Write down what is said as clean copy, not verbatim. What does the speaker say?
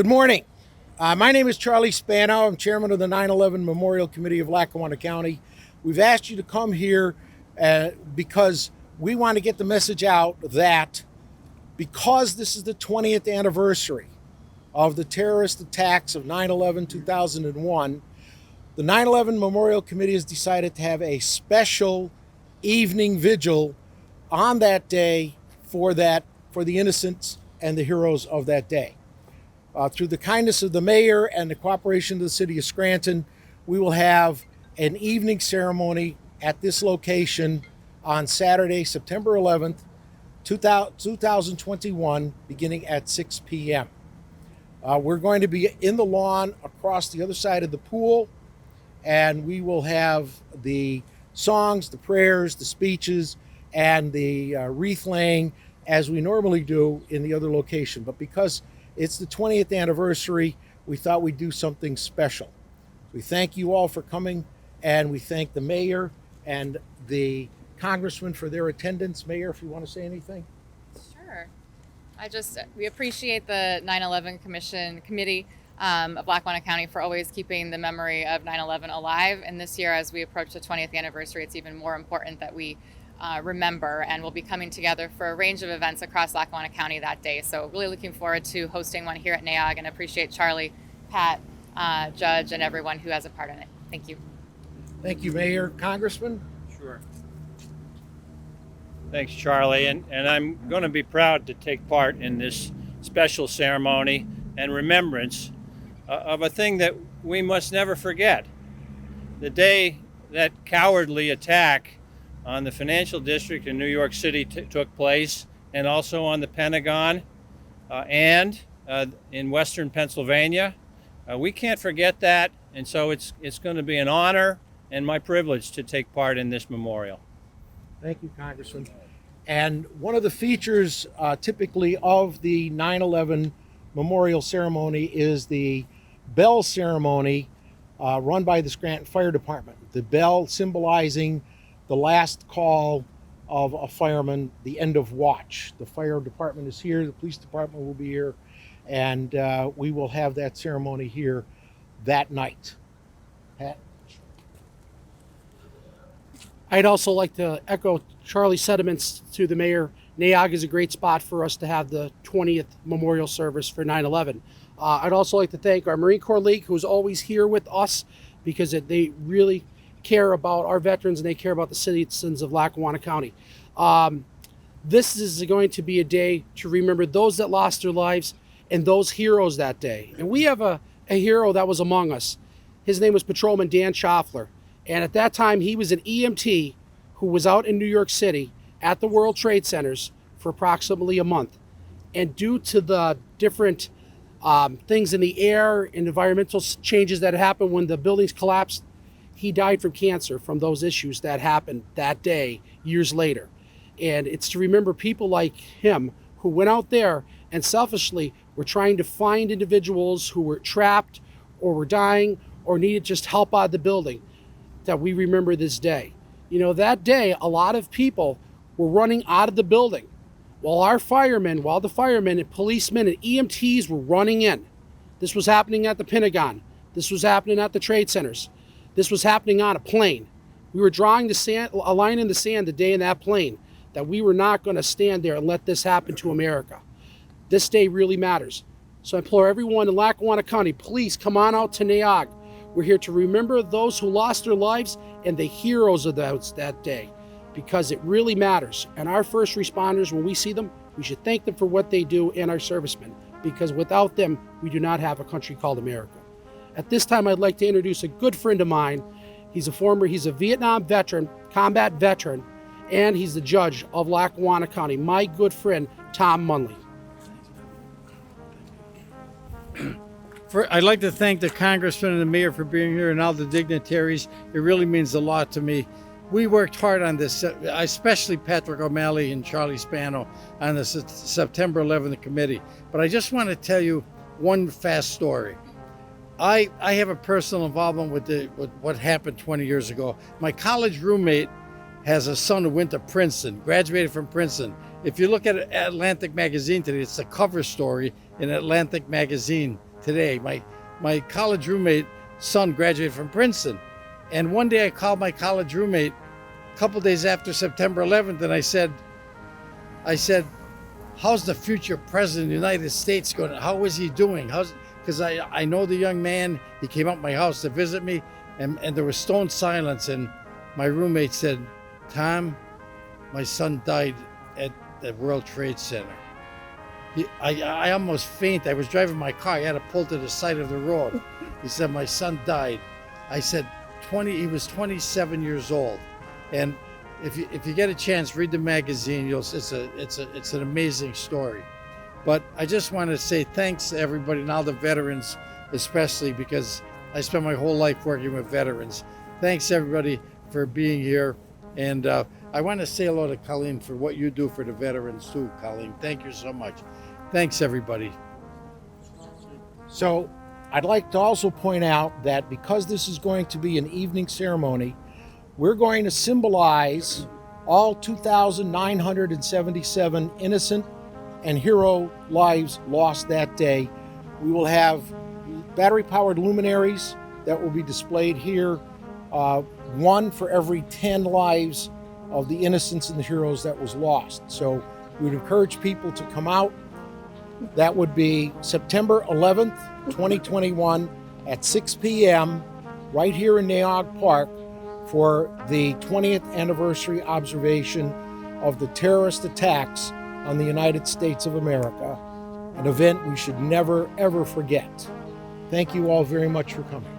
Good morning. My name is Charlie Spano. I'm chairman of the 9/11 Memorial Committee of Lackawanna County. We've asked you to come here because we want to get the message out that because this is the 20th anniversary of the terrorist attacks of 9/11 2001, the 9/11 Memorial Committee has decided to have a special evening vigil on that day for the innocents and the heroes of that day. Through the kindness of the mayor and the cooperation of the city of Scranton, we will have an evening ceremony at this location on Saturday, September 11th, 2021, beginning at 6 p.m. We're going to be in the lawn across the other side of the pool, and we will have the songs, the prayers, the speeches, and the wreath laying as we normally do in the other location. But because it's the 20th anniversary, we thought we'd do something special. We thank you all for coming, and we thank the mayor and the congressman for their attendance. Mayor, if you want to say anything. Sure. We appreciate the 9/11 Committee of Lackawanna County for always keeping the memory of 9/11 alive. And this year, as we approach the 20th anniversary, it's even more important that we remember, and we'll be coming together for a range of events across Lackawanna County that day. So really looking forward to hosting one here at NAOG, and appreciate Charlie, Pat, Judge, and everyone who has a part in it. Thank you. Thank you, Mayor. Congressman? Sure. Thanks, Charlie. And I'm going to be proud to take part in this special ceremony and remembrance of a thing that we must never forget. The day that cowardly attack on the financial district in New York City took place, and also on the Pentagon and in Western Pennsylvania. We can't forget that, and so it's going to be an honor and my privilege to take part in this memorial. Thank you, Congressman. And one of the features typically of the 9/11 memorial ceremony is the bell ceremony run by the Scranton Fire Department. The bell symbolizing the last call of a fireman, the end of watch. The fire department is here, the police department will be here, and we will have that ceremony here that night. Pat? I'd also like to echo Charlie's sentiments to the mayor. NAOG is a great spot for us to have the 20th memorial service for 9/11. I'd also like to thank our Marine Corps League, who's always here with us, because they really care about our veterans and they care about the citizens of Lackawanna County. This is going to be a day to remember those that lost their lives and those heroes that day. And we have a hero that was among us. His name was Patrolman Dan Schaffler. And at that time, he was an EMT who was out in New York City at the World Trade Centers for approximately a month. And due to the different things in the air and environmental changes that happened when the buildings collapsed, he died from cancer from those issues that happened that day, years later. And it's to remember people like him who went out there and selfishly were trying to find individuals who were trapped or were dying or needed just help out of the building, that we remember this day. You know, that day, a lot of people were running out of the building while the firemen and policemen and EMTs were running in. This was happening at the Pentagon. This was happening at the trade centers. This was happening on a plane. We were drawing a line in the sand the day in that plane, that we were not going to stand there and let this happen to America. This day really matters. So I implore everyone in Lackawanna County, please come on out to NAOG. We're here to remember those who lost their lives and the heroes of that day, because it really matters. And our first responders, when we see them, we should thank them for what they do, and our servicemen, because without them, we do not have a country called America. At this time, I'd like to introduce a good friend of mine. He's a Vietnam veteran, combat veteran, and he's the judge of Lackawanna County, my good friend, Tom Munley. I'd like to thank the congressman and the mayor for being here, and all the dignitaries. It really means a lot to me. We worked hard on this, especially Patrick O'Malley and Charlie Spano on the September 11th committee. But I just want to tell you one fast story. I have a personal involvement with what happened 20 years ago. My college roommate has a son who went to Princeton, graduated from Princeton. If you look at Atlantic Magazine today, it's the cover story in Atlantic Magazine today. My college roommate son graduated from Princeton, and one day I called my college roommate a couple days after September 11th, and I said, how's the future president of the United States going? How is he doing? Because I know the young man. He came up to my house to visit me, and there was stone silence. And my roommate said, Tom, my son died at the World Trade Center. I almost fainted. I was driving my car. I had to pull to the side of the road. He said, my son died. I said, he was 27 years old. And if you get a chance, read the magazine. It's an amazing story. But I just want to say thanks to everybody, and all the veterans especially, because I spent my whole life working with veterans. Thanks everybody for being here. And I want to say hello to Colleen for what you do for the veterans too, Colleen. Thank you so much. Thanks everybody. So I'd like to also point out that because this is going to be an evening ceremony, we're going to symbolize all 2,977 innocent and hero lives lost that day. We will have battery-powered luminaries that will be displayed here, one for every 10 lives of the innocents and the heroes that was lost. So we'd encourage people to come out. That would be September 11th, 2021 at 6 p.m. right here in Neog Park for the 20th anniversary observation of the terrorist attacks on the United States of America, an event we should never, ever forget. Thank you all very much for coming.